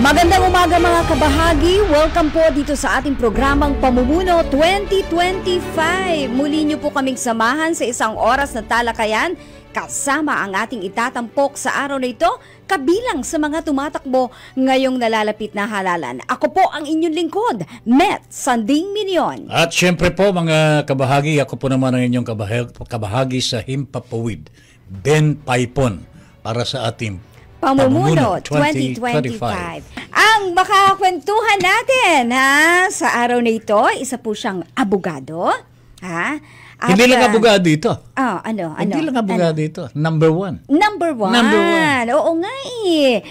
Magandang umaga mga kabahagi. Welcome po dito sa ating programang Pamumuno 2025. Muli niyo po kaming samahan sa isang oras na talakayan kasama ang ating itatampok sa araw na ito kabilang sa mga tumatakbo ngayong nalalapit na halalan. Ako po ang inyong lingkod, Met Sanding Minion. At syempre po mga kabahagi, ako po naman ang inyong kabahagi sa Himpapawid, Ben Paipon, para sa ating Pamumuno 2025. Ang makakwentuhan natin sa araw na ito, isa po siyang abogado. At, hindi lang abogado ito. Ano? Hindi lang abogado ito. Number one. Number one. Oo nga eh.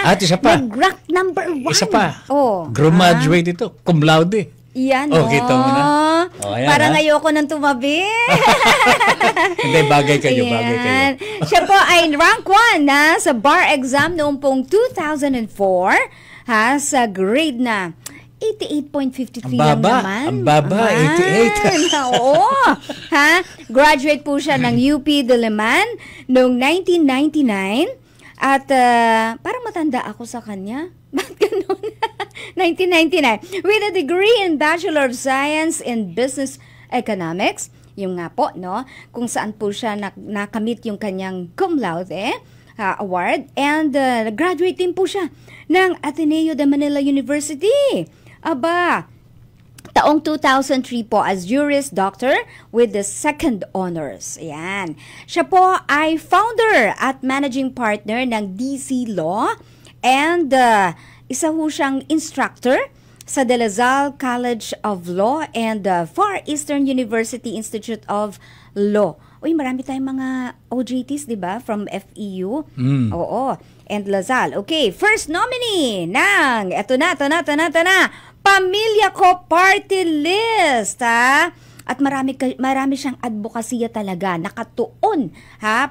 At isa pa. Nag-rock number one. Isa pa. Oh. Graduate ito. Cum laude. Yan kita mo na. Ayan, parang ayoko nang tumabi. Hindi, bagay kayo. Siya po ay rank 1 sa bar exam noong pong 2004 sa grade na 88.53 lang naman. Ang baba, 88. Oo. Graduate po siya ng UP Diliman noong 1999. At parang matanda ako sa kanya. Bakit ganun? 1999. With a degree in Bachelor of Science in Business Economics. Yung nga po, no? Kung saan po siya nakamit yung kanyang cum laude award. And graduate din po siya ng Ateneo de Manila University. Aba, taong 2003 po as Juris Doctor with the second honors. Ayan. Siya po ay founder at managing partner ng DC Law and isa po siyang instructor sa De La Salle College of Law and Far Eastern University Institute of Law. Uy, marami tayong mga OJTs, di ba? From FEU. Oo. And La Salle. Okay, first nominee ng, eto na. Pamilya Ko Party List, At marami siyang advokasya talaga, nakatuon,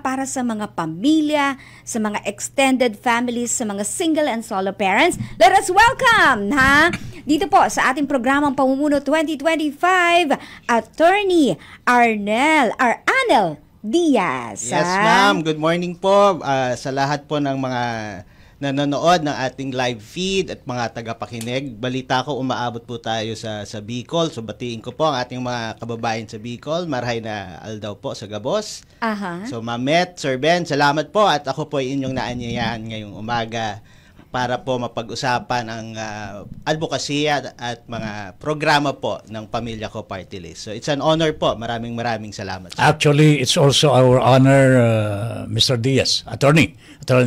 para sa mga pamilya, sa mga extended families, sa mga single and solo parents. Let us welcome, dito po sa ating programang Pamumuno 2025, Attorney Arnel Diaz. Yes, ma'am. Good morning po sa lahat po ng mga nanonood ng ating live feed at mga tagapakinig. Balita ko, umaabot po tayo sa Bicol. So, batiin ko po ang ating mga kababayan sa Bicol. Marhay na aldaw po sa Gabos. So, Ma'am Met, Sir Ben, salamat po. At ako po ay inyong naanyayahan ngayong umaga para po mapag-usapan ang advokasya at mga programa po ng Pamilya Ko Party List. So, it's an honor po. Maraming salamat. Actually, it's also our honor, Mr. Diaz, Attorney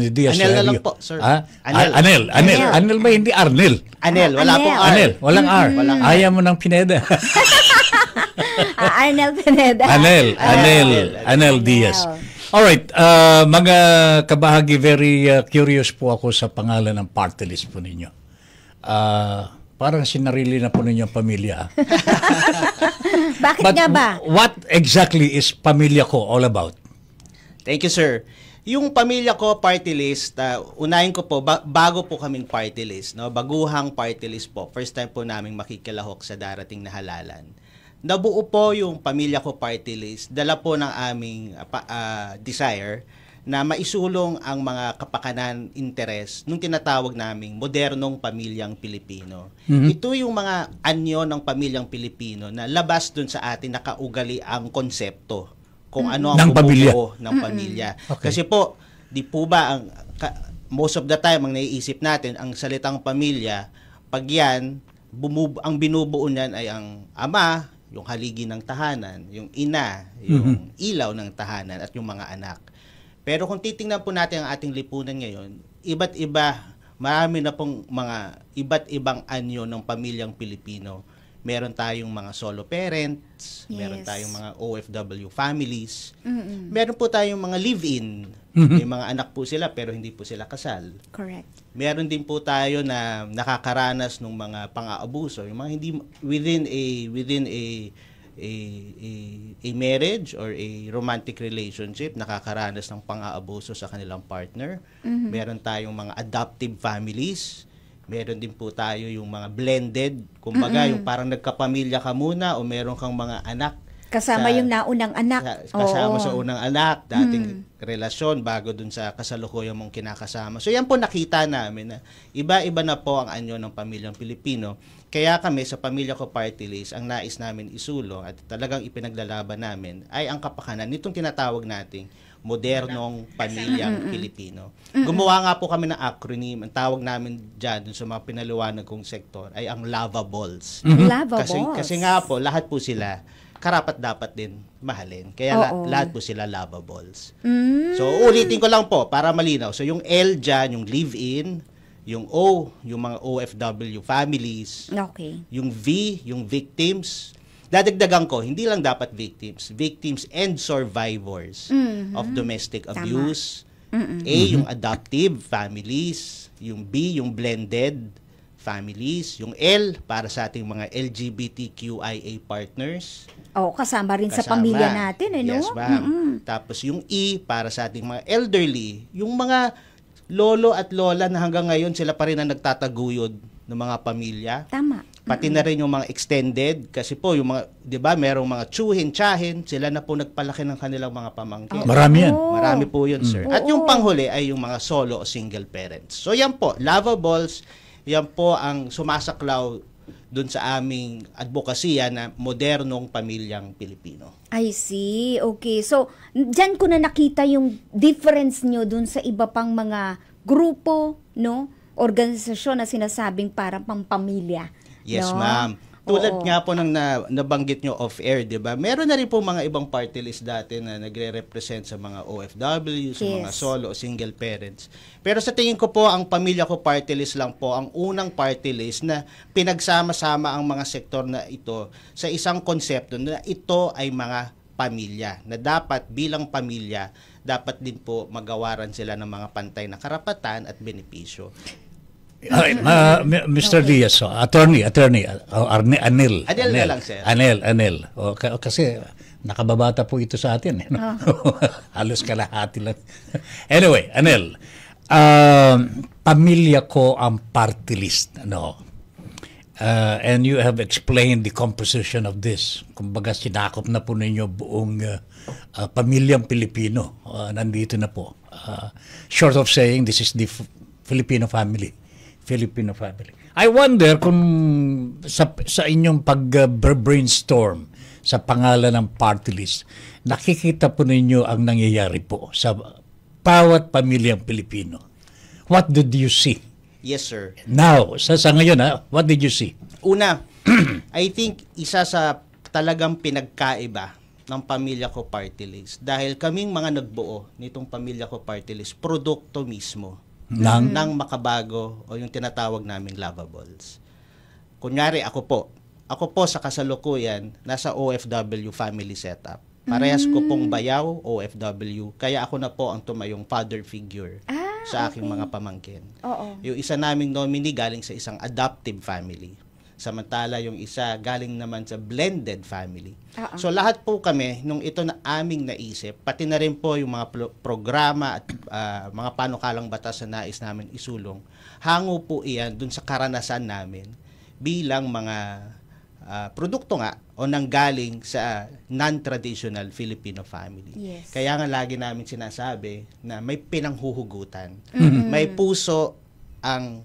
Diaz. Anel na lang po, sir. Anel. Anel ba, hindi Arnel? Anel, wala pong R. Anel, walang R. Ayaw mo ng Pineda. Arnel Pineda. Anel Diaz. Alright, mga kabahagi, very curious po ako sa pangalan ng party list po ninyo. Parang sinarili na po ninyo ang pamilya. Bakit nga ba? What exactly is Pamilya Ko all about? Thank you, sir. Yung Pamilya Ko Party List, unahin ko po, bago po kaming party list, no? Baguhang party list po. First time po naming makikilahok sa darating na halalan. Nabuo po yung Pamilya Ko Party List, dala po ng aming desire na maisulong ang mga kapakanan, interes nung tinatawag naming modernong pamilyang Pilipino. Ito yung mga anyo ng pamilyang Pilipino na labas dun sa atin nakaugali ang konsepto kung ano ang bumubuo ng pamilya. Okay. Kasi po, di po ba most of the time ang naiisip natin ang salitang pamilya, pag yan, ang binubuo niyan ay ang ama, yung haligi ng tahanan, yung ina, yung ilaw ng tahanan, at yung mga anak. Pero kung titingnan po natin ang ating lipunan ngayon, iba't iba, marami na pong mga iba't ibang anyo ng pamilyang Pilipino. Meron tayong mga solo parents, meron tayong mga OFW families, meron po tayong mga live-in, may mga anak po sila pero hindi po sila kasal. Correct. Meron din po tayo na nakakaranas ng mga pang-aabuso, yung mga hindi within a marriage or a romantic relationship, nakakaranas ng pang-aabuso sa kanilang partner. Meron tayong mga adoptive families. Meron din po tayo yung mga blended, kumbaga yung parang nagkapamilya ka muna o meron kang mga anak Kasama yung naunang anak. Kasama sa unang anak, dating relasyon bago dun sa kasalukuyan mong kinakasama. So yan po nakita namin na iba-iba na po ang anyo ng pamilyang Pilipino. Kaya kami sa Pamilya Ko Party List, ang nais namin isulong at talagang ipinaglalaban namin ay ang kapakanan nitong tinatawag nating modernong pamilyang Pilipino. Gumawa nga po kami ng acronym. Ang tawag namin dyan dun sa mga pinaliwanag kong sektor ay ang lavables. Lavables. Kasi nga po, lahat po sila karapat dapat din mahalin. Kaya lahat po sila lavables. So, ulitin ko lang po para malinaw. So, yung L dyan, yung live-in, yung O, yung mga OFW families, Okay. yung V, yung victims. Dadagdagan ko, hindi lang dapat victims and survivors of domestic abuse. A, yung adoptive families, yung B, yung blended families, yung L, para sa ating mga LGBTQIA partners. Kasama rin sa pamilya natin, no? Yes, ma'am. Tapos yung E, para sa ating mga elderly, yung mga lolo at lola na hanggang ngayon sila pa rin ang nagtataguyod ng mga pamilya. Tama. Pati na rin yung mga extended, kasi po yung mga, 'di ba, merong mga tsuhin, tsahin, sila na po nagpalaki ng kanilang mga pamangkin. Marami yan. Marami po 'yun, sir. At yung panghuli ay yung mga solo o single parents. So yan po, lavables, yan po ang sumasaklaw dun sa aming advokasya na modernong pamilyang Pilipino. I see. Okay. So, dyan ko na nakita yung difference nyo dun sa iba pang mga grupo, no? Organisasyon na sinasabing para pang pamilya. Yes, no? ma'am. Tulad nga po ng nabanggit nyo off-air, di ba? Meron na rin po mga ibang party list dati na nagre-represent sa mga OFW, sa mga solo o single parents. Pero sa tingin ko po, ang Pamilya Ko Party List lang po ang unang party list na pinagsama-sama ang mga sektor na ito sa isang konsepto na ito ay mga pamilya. Na dapat bilang pamilya, dapat din po magawaran sila ng mga pantay na karapatan at benepisyo. Mr. Diaz, attorney, Anel. Anel na lang, sir. Anel. Kasi nakababata po ito sa atin. No? Halos kalahati lang. Anyway, Anel, pamilya ko ang party list. No? And you have explained the composition of this. Kumbaga, sinakop na po ninyo buong pamilyang Pilipino. Nandito na po. Short of saying, this is the Filipino family. I wonder kung sa inyong pag-brainstorm sa pangalan ng party list, nakikita po ninyo ang nangyayari po sa bawat pamilyang Pilipino. What did you see? Yes, sir. Now, sa ngayon, what did you see? Una, I think isa sa talagang pinagkaiba ng Pamilya Ko Party List, dahil kaming mga nagbuo nitong Pamilya Ko Party List, produkto mismo ng makabago o yung tinatawag naming lavables. Kunyari, ako po sa kasalukuyan, nasa OFW family setup. Parehas ko pong bayaw, OFW, kaya ako na po ang tumayong father figure sa aking mga pamangkin. Yung isa naming nominee galing sa isang adoptive family. Samantala yung isa galing naman sa blended family. So lahat po kami, nung ito na aming naisip, pati na rin po yung mga programa at mga panukalang batas na nais namin isulong, hango po iyan dun sa karanasan namin bilang mga produkto nga o nanggaling sa non-traditional Filipino family. Yes. Kaya nga lagi namin sinasabi na may pinanghuhugutan. May puso ang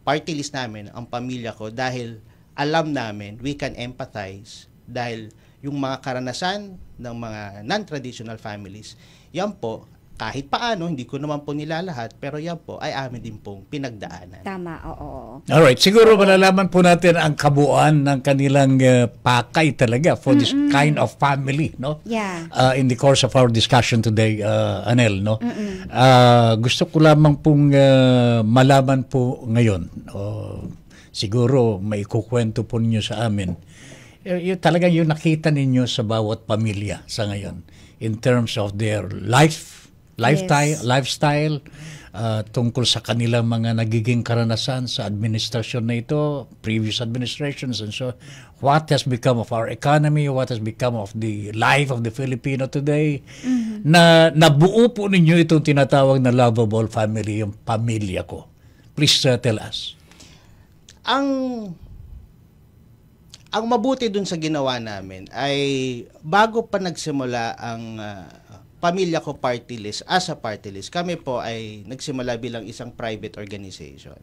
party list namin, ang pamilya ko, dahil alam namin, we can empathize, dahil yung mga karanasan ng mga non-traditional families, yan po, kahit paano, hindi ko naman po nilalahat, pero yan po ay amin din pong pinagdaanan. Tama, oo. Alright, siguro malalaman po natin ang kabuuan ng kanilang pakay talaga for this kind of family, no? Yeah. In the course of our discussion today, Anel, no? Gusto ko lamang pong malaman po ngayon, siguro may kukwento po ninyo sa amin, talagang yung nakita ninyo sa bawat pamilya sa ngayon in terms of their lifestyle, tungkol sa kanilang mga nagiging karanasan sa administrasyon na ito, previous administrations, and so what has become of our economy, what has become of the life of the Filipino today, na nabuo po ninyo itong tinatawag na lovable family, yung pamilya ko. Please tell us. ang mabuti dun sa ginawa namin ay bago pa nagsimula ang Pamilya Ko Party List as a party list, kami po ay nagsimula bilang isang private organization.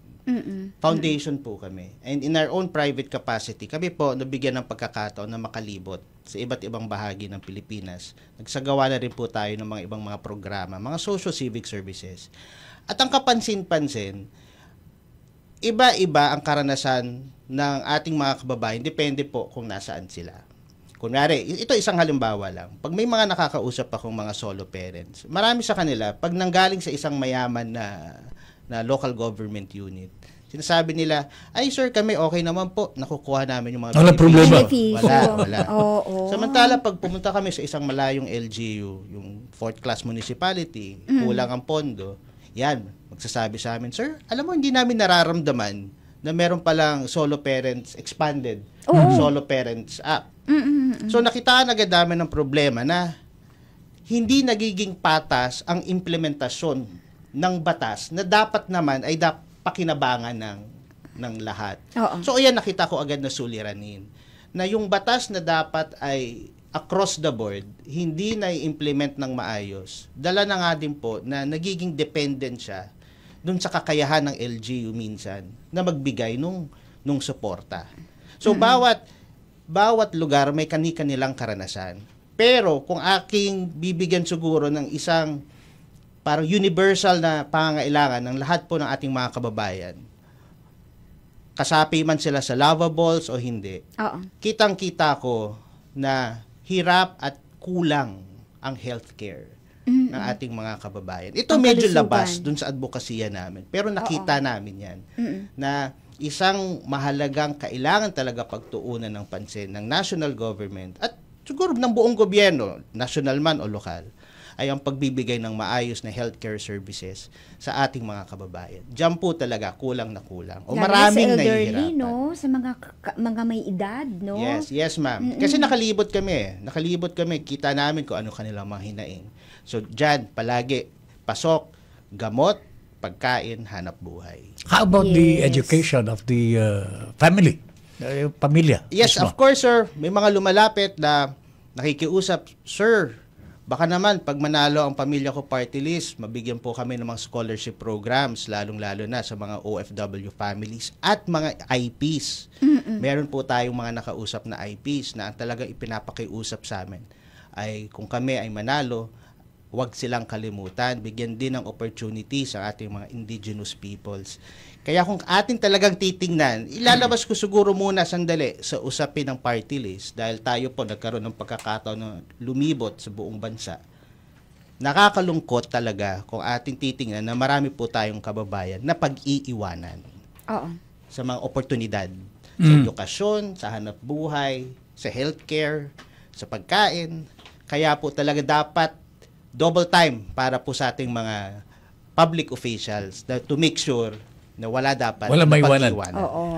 Foundation po kami. And in our own private capacity, kami po nabigyan ng pagkakataon na makalibot sa iba't ibang bahagi ng Pilipinas. Nagsagawa na rin po tayo ng mga ibang mga programa, mga socio-civic services. At ang kapansin-pansin, iba-iba ang karanasan ng ating mga kababayan, depende po kung nasaan sila. Kunwari, ito isang halimbawa lang. Pag may mga nakakausap akong mga solo parents, marami sa kanila, pag nanggaling sa isang mayaman na local government unit, sinasabi nila, ay sir, kami okay naman po, nakukuha namin yung mga Wala problema. Wala. Oo. Samantala, pag pumunta kami sa isang malayong LGU, yung 4th class municipality, kulang ang pondo, yan, magsasabi sa amin, sir, alam mo, hindi namin nararamdaman na meron palang solo parents expanded, solo parents app. So, nakitaan agad namin ng problema na hindi nagiging patas ang implementasyon ng batas na dapat naman ay pakinabangan ng lahat. So, ayan, nakita ko agad na suliranin na yung batas na dapat ay across the board, hindi na i-implement ng maayos. Dala na nga din po na nagiging dependent siya dun sa kakayahan ng LGU minsan na magbigay nung suporta. So, bawat lugar may kani-kanilang karanasan. Pero, kung aking bibigyan siguro ng isang parang universal na pangangailangan ng lahat po ng ating mga kababayan, kasapi man sila sa lavables o hindi, kitang-kita ko na hirap at kulang ang healthcare ng ating mga kababayan. Ito medyo labas dun sa advokasya namin. Pero nakita namin yan na isang mahalagang kailangan talaga pagtuunan ng pansin ng national government at siguro ng buong gobyerno, national man o lokal, ay ang pagbibigay ng maayos na healthcare services sa ating mga kababayan. Diyan po talaga kulang na kulang. O maraming nahihirapan. No? Sa mga may edad, no? Yes ma'am. Kasi nakalibot kami. Kita namin kung ano kanilang mga hinaing. So, diyan, palagi, pasok, gamot, pagkain, hanap buhay. How about the education of the family? Pamilya? Yes, of course, sir. May mga lumalapit na nakikiusap, sir, baka naman, pag manalo ang Pamilya Ko Party List, mabigyan po kami ng mga scholarship programs, lalong-lalo na sa mga OFW families at mga IPs. Meron po tayong mga nakausap na IPs na talagang ipinapakiusap sa amin ay kung kami ay manalo, huwag silang kalimutan, bigyan din ng opportunity sa ating mga indigenous peoples. Kaya kung ating talagang titingnan, ilalabas ko siguro muna sandali sa usapin ng party list dahil tayo po nagkaroon ng pagkakataon na lumibot sa buong bansa. Nakakalungkot talaga kung ating titingnan na marami po tayong kababayan na pag-iiwanan sa mga oportunidad, sa edukasyon, sa hanap buhay, sa healthcare, sa pagkain. Kaya po talaga dapat double time para po sa ating mga public officials to make sure na wala maiwanan.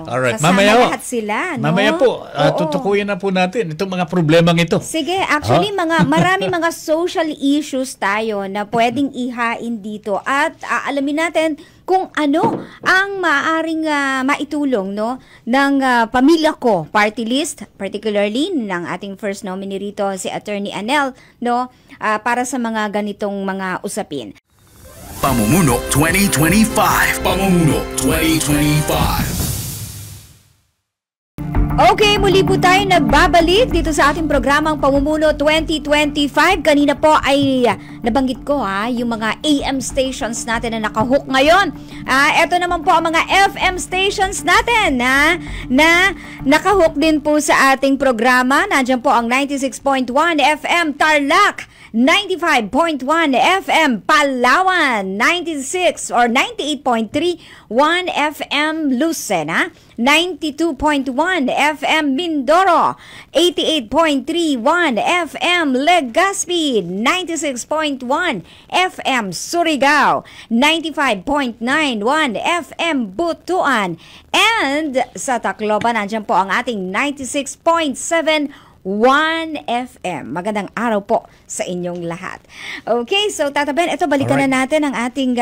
Alright, kasama lahat sila, no? Mamaya po, tutukuyin na po natin itong mga problemang ito. Sige, actually, marami mga social issues tayo na pwedeng ihain dito at alamin natin kung ano ang maaaring maitulong, no, ng Pamilya Ko Party List, particularly ng ating first nominee rito, si Attorney Anel, no, para sa mga ganitong mga usapin. Pamumuno 2025. Pamumuno 2025. Okay, muli po tayo nagbabalik dito sa ating programang Pamumuno 2025. Kanina po ay nabanggit ko yung mga AM stations natin na nakahook ngayon. Ito naman po ang mga FM stations natin na nakahook din po sa ating programa. Nandiyan po ang 96.1 FM Tarlac, 95.1 FM Palawan, 96 or 98.3 1 FM Lucena, 92.1 FM Mindoro, 88.31 FM Legazpi, 96.1 FM Surigao, 95.91 FM Butuan, and sa Tacloban nandiyan po ang ating 96.7 1 FM. Magandang araw po sa inyong lahat. Okay, so Tata Ben, ito balikan na natin ang ating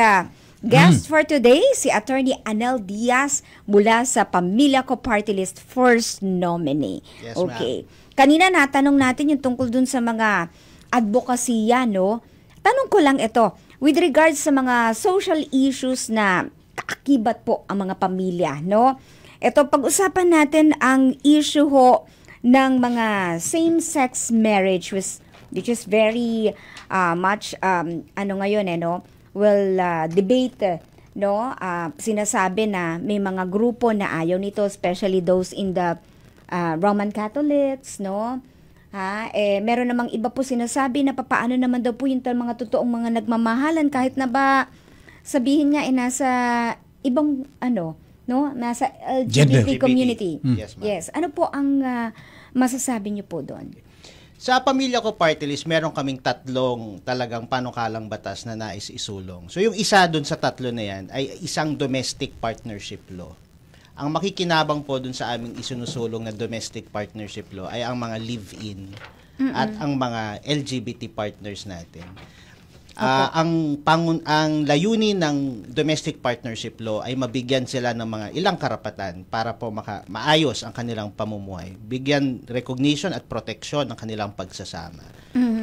Guest for today, si Attorney Anel Diaz mula sa Pamilya Ko Party List First Nominee. Yes, okay. Kanina natanong natin yung tungkol dun sa mga advokasya, no? Tanong ko lang ito, with regards sa mga social issues na kaakibat po ang mga pamilya, no? Ito, pag-usapan natin ang issue ho ng mga same-sex marriage, which is very much, ngayon, no? Debate, no? Sinasabi na may mga grupo na ayaw nito, especially those in the Roman Catholics, no? Meron namang iba po sinasabi na papaano naman daw po yung mga totoong mga nagmamahalan kahit na ba sabihin nga nasa ibang no? Nasa LGBT community. Yes, ma'am. Yes. Ano po ang masasabi niyo po doon? Sa Pamilya Ko Party List, meron kaming tatlong talagang panukalang batas na nais isulong. So yung isa doon sa tatlo na yan ay isang domestic partnership law. Ang makikinabang po dun sa aming isinusulong na domestic partnership law ay ang mga live-in at ang mga LGBT partners natin. Ang layunin ng domestic partnership law ay mabigyan sila ng mga ilang karapatan para po maayos ang kanilang pamumuhay. Bigyan recognition at protection ng kanilang pagsasama.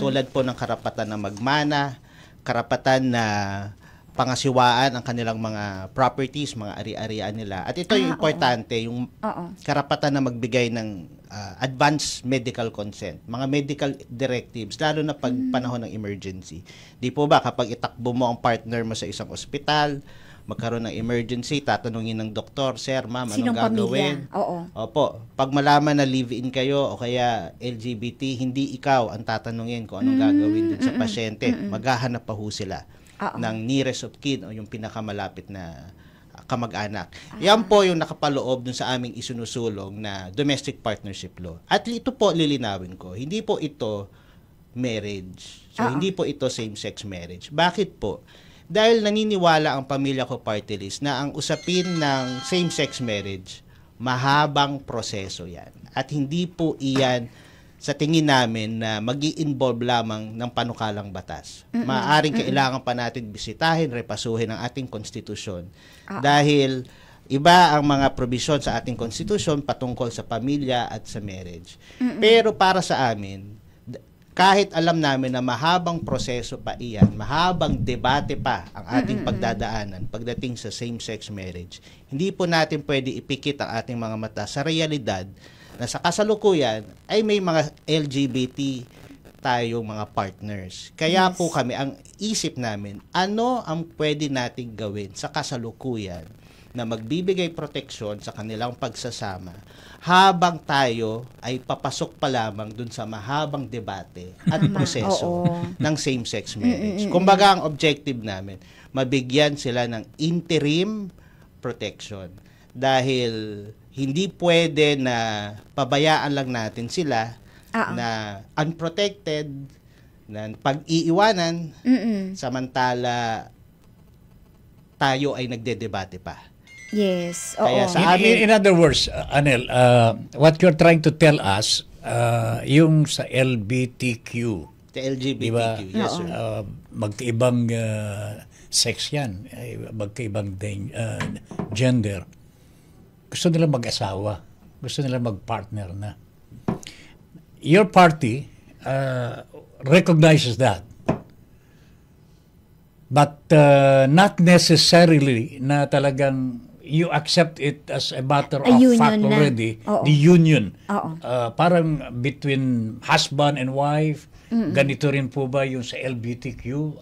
Tulad po ng karapatan na magmana, karapatan na pangasiwaan ang kanilang mga properties, mga ari-arian nila. At ito yung importante, yung karapatan na magbigay ng advance medical consent, mga medical directives, lalo na pag panahon ng emergency. Di po ba kapag itakbo mo ang partner mo sa isang ospital, magkaroon ng emergency, tatanungin ng doktor, sir, ma'am, anong gagawin? Opo. Pag malaman na live-in kayo o kaya LGBT, hindi ikaw ang tatanungin kung anong gagawin dun sa pasyente. Maghahanap pa ho sila ng nearest of kin o yung pinakamalapit na kamag-anak. Yan po yung nakapaloob dun sa aming isinusulong na domestic partnership law. At ito po lilinawin ko, hindi po ito marriage. So, hindi po ito same-sex marriage. Bakit po? Dahil naniniwala ang Pamilya Ko Party List na ang usapin ng same-sex marriage, mahabang proseso yan. At hindi po iyan sa tingin namin na mag-i-involve lamang ng panukalang batas. Maaaring kailangan pa natin bisitahin, repasuhin ang ating konstitusyon. Dahil iba ang mga probisyon sa ating konstitusyon patungkol sa pamilya at sa marriage. Pero para sa amin, kahit alam namin na mahabang proseso pa iyan, mahabang debate pa ang ating pagdadaanan pagdating sa same-sex marriage, hindi po natin pwede ipikit ang ating mga mata sa realidad na sa kasalukuyan ay may mga LGBT tayong mga partners. Kaya po kami, ang isip namin, ano ang pwede nating gawin sa kasalukuyan na magbibigay proteksyon sa kanilang pagsasama habang tayo ay papasok pa lamang dun sa mahabang debate at proseso ng same-sex marriage. Kumbaga, ang objective namin, mabigyan sila ng interim protection. Dahil hindi pwede na pabayaan lang natin sila na unprotected, na pag-iiwanan, samantala tayo ay nagdedebate pa. Yes. Kaya sa amin, in other words, Anel, what you're trying to tell us, yung sa LGBTQ, the LGBTQ, diba, yes sir. magkaibang sex yan, magkaibang gender. Gusto nila mag-asawa. Gusto nila mag-partner na. Your party recognizes that. But not necessarily na talagang you accept it as a matter of fact already. The union. Parang between husband and wife, ganito rin po ba yung sa LGBTQ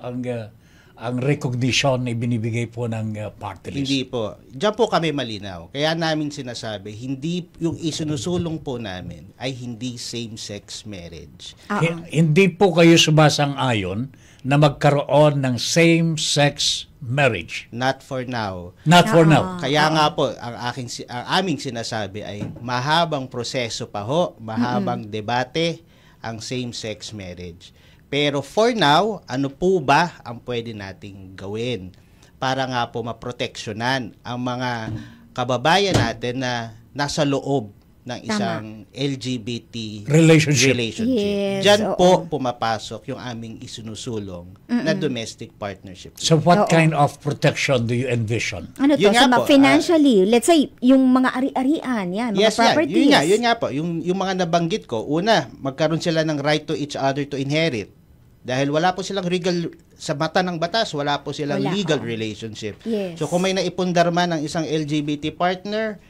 ang recognition na ibinibigay po ng party list? Hindi po. Diyan po kami malinaw. Kaya namin sinasabi, hindi yung isinusulong po namin ay hindi same-sex marriage. Hindi po kayo sumasang-ayon na magkaroon ng same-sex marriage? Not for now. Not for now. Kaya nga po, ang aming sinasabi ay mahabang proseso pa ho, mahabang debate ang same-sex marriage. Pero for now, ano po ba ang pwede nating gawin para nga po maproteksyonan ang mga kababayan natin na nasa loob ng isang LGBT Relationship. Yes, Diyan oo. po pumapasok yung aming isinusulong na domestic partnership. So what Oo. kind of protection do you envision? Ano to? Yun nga po, Financially, let's say, yung mga ari-arian, yan, mga Yes, properties. yun nga po. Yung mga nabanggit ko, una, magkaroon sila ng right to each other to inherit. Dahil wala po silang legal, sa mata ng batas, wala po silang Wala, legal oo. relationship. Yes. So kung may naipundar man ng isang LGBT partner,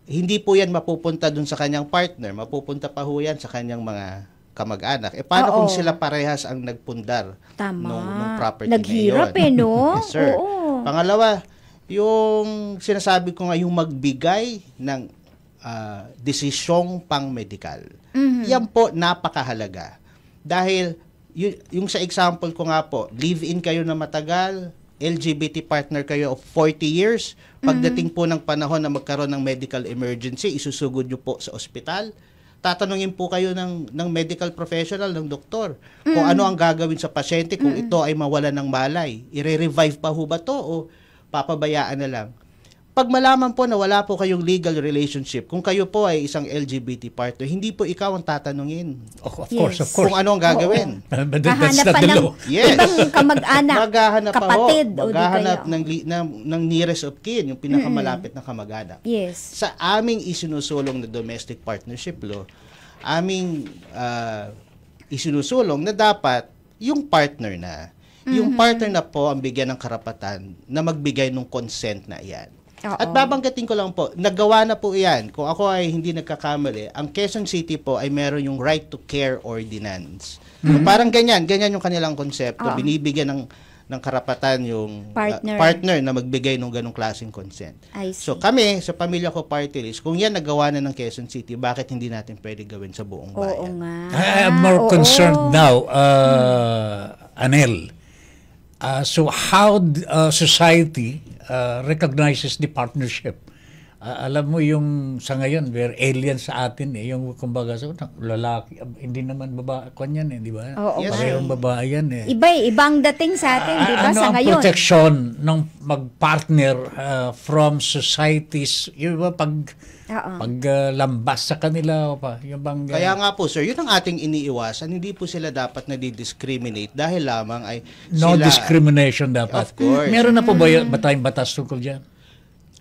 hindi po yan mapupunta dun sa kanyang partner, mapupunta pa ho yan sa kanyang mga kamag-anak. Paano Oo. kung sila parehas ang nagpundar Tama. nung property Naghirap na yun? no? Yes, sir. Oo. Pangalawa, yung sinasabi ko nga, yung magbigay ng desisyong pang-medical. Yan po, napakahalaga. Dahil, yung sa example ko nga po, live-in kayo na matagal, LGBT partner kayo of 40 years, pagdating po ng panahon na magkaroon ng medical emergency, isusugod nyo po sa ospital, tatanungin po kayo ng medical professional, ng doktor, kung ano ang gagawin sa pasyente kung ito ay mawala ng malay. I-revive pa ho ba to o papabayaan na lang? Pag malaman po na wala po kayong legal relationship, kung kayo po ay isang LGBT partner, hindi po ikaw ang tatanungin Of Yes. course, of course. kung ano ang gagawin. But that's Hahanap not pa the ng law. Yes. ibang kamag-anak, Maghahanap pa ho. kapatid, o di Maghahanap kaya. ng nearest of kin, yung pinakamalapit na kamag-anak. Yes. Sa aming isinusulong na domestic partnership law, aming isinusulong na dapat yung partner na, yung partner na po ang bigyan ng karapatan na magbigay ng consent na iyan. Oo. At babanggatin ko lang po, nagawa na po iyan. Kung ako ay hindi nagkakamali, ang Quezon City po ay meron yung Right to Care Ordinance. Parang ganyan yung kanilang konsepto. Oo. Binibigyan ng karapatan yung Partner. na magbigay ng ganong klaseng consent. I see. So kami, sa pamilya ko party list, kung yan nagawa na ng Quezon City, bakit hindi natin pwede gawin sa buong Oo bayan? nga. I'm more Oo. concerned now, Anel. So how society recognizes the partnership? Alam mo yung sa ngayon, we're alien sa atin yung kumbaga so, lalaki, hindi naman babae, kanyan di ba? Oo, Yes, Parehong sir. babae yan Ibang dating sa atin, di ba, ano sa ang ngayon? protection ng mag-partner from societies, yung ba paglambas sa kanila o pa, yung bang Kaya nga po sir, yun ang ating iniiwasan. Hindi po sila dapat na-discriminate dahil lamang ay no sila... discrimination dapat. Of course. Meron na po ba tayong batas tungkol dyan?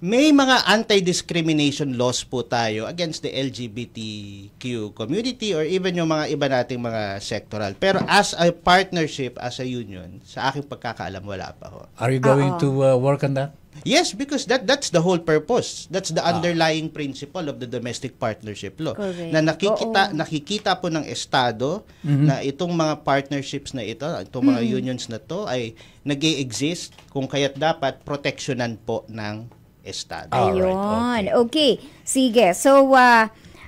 May mga anti-discrimination laws po tayo against the LGBTQ community or even yung mga iba nating mga sectoral. Pero as a partnership, as a union, sa aking pagkakaalam, wala pa ho. Are you going to work on that? Yes, because that's the whole purpose. That's the underlying principle of the domestic partnership law. Correct. Na nakikita po ng Estado na itong mga partnerships na ito, itong mga unions na to ay nag-e-exist kung kaya't dapat proteksyonan po ng Estado. Alright, Ayun. Okay. Sige. So,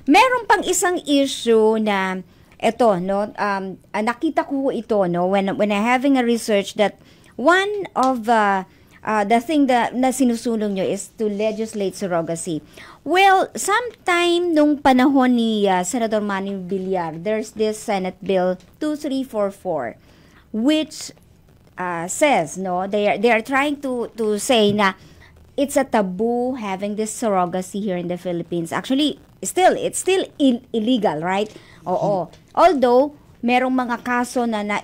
meron pang isang issue na eto, no? Nakita ko ito, no? When I having a research that one of the thing na sinusulong nyo is to legislate surrogacy. Well, sometime nung panahon ni Senador Manny Villar, there's this Senate Bill 2344 which says, no, they are trying to say na it's a taboo having this surrogacy here in the Philippines. Actually, it's still illegal, right? Oo. Although merong mga kaso na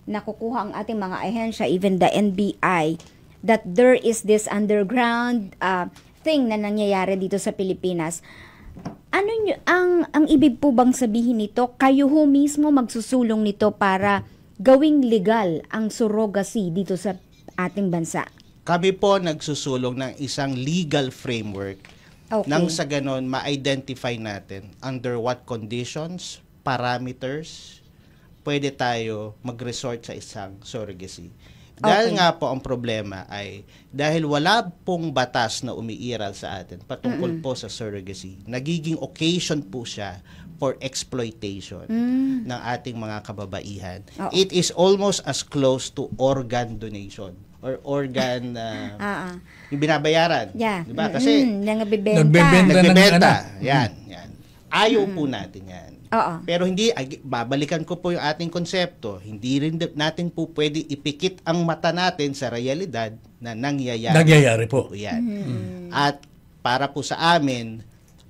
nakukuha ang ating mga ahensya, even the NBI, that there is this underground thing na nangyayari dito sa Pilipinas. Ano ang ibig po bang sabihin nito? Kayo ho mismo magsusulong nito para gawing legal ang surrogacy dito sa ating bansa? Kami po nagsusulong ng isang legal framework nang sa ganon ma-identify natin under what conditions, parameters, pwede tayo mag-resort sa isang surrogacy. Dahil nga po ang problema ay dahil wala pong batas na umiiral sa atin patungkol po sa surrogacy, nagiging occasion po siya for exploitation ng ating mga kababaihan. It is almost as close to organ donation or organ yung binabayaran. Yeah. Diba? Kasi Nagbebenta. Yan. Ayaw po natin yan. Oo. Pero babalikan ko po yung ating konsepto, hindi rin natin po pwede ipikit ang mata natin sa realidad na nangyayari. Nangyayari po. Yan. At para po sa amin,